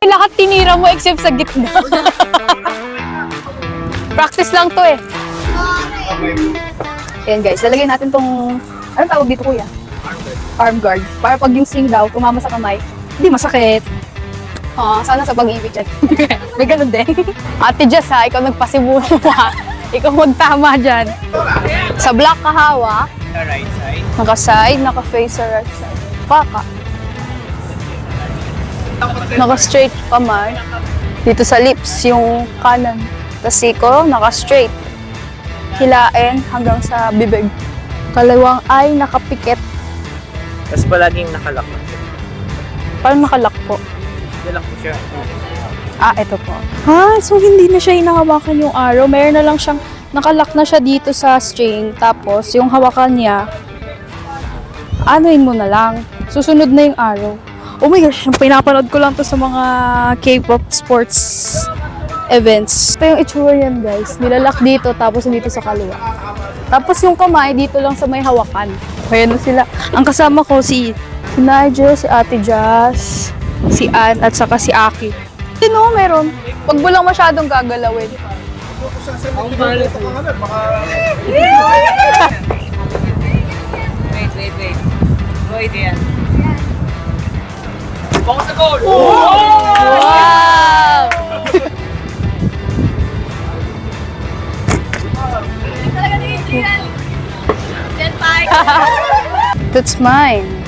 Lahat tinira mo except sa gitna. Practice lang to eh. Ayan guys, lalagyan natin tong, anong tawag dito kuya? Arm guard. Para pag yung sling daw, tumama sa kamay, hindi masakit. Sana sa pag-ibig yan. May ganun din. Ate Jess ha, ikaw nagpasibuno ha. Ikaw magtama dyan. Sa black kahawa, The right side. naka-side, naka-face sa right side. Paka. Naka-straight kamay. Dito sa lips, yung kanan. Tapos siko, naka-straight. Hilain hanggang sa bibig. Kalawang ay nakapikit. Tapos palaging nakalak na siya. Parang nakalak po. Nalak po siya. Ito po. So hindi na siya hinahawakan yung arrow. Meron na lang siyang, nakalak na siya dito sa string. Tapos yung hawakan niya, anuin mo na lang. Susunod na yung arrow. Oh my gosh, pinapanood ko lang to sa mga K-pop sports events. Ito yung itsura yan guys. Nilalak dito tapos dito sa kaliwa. Tapos yung kamay dito lang sa may hawakan. Ayan na sila. Ang kasama ko si Nigel, si Ate Jazz, si Ann, at saka si Aki. Sino meron? Pag mo lang masyadong gagalawin. Wait. Wait yan. Focus sa goal! Wow! That's mine.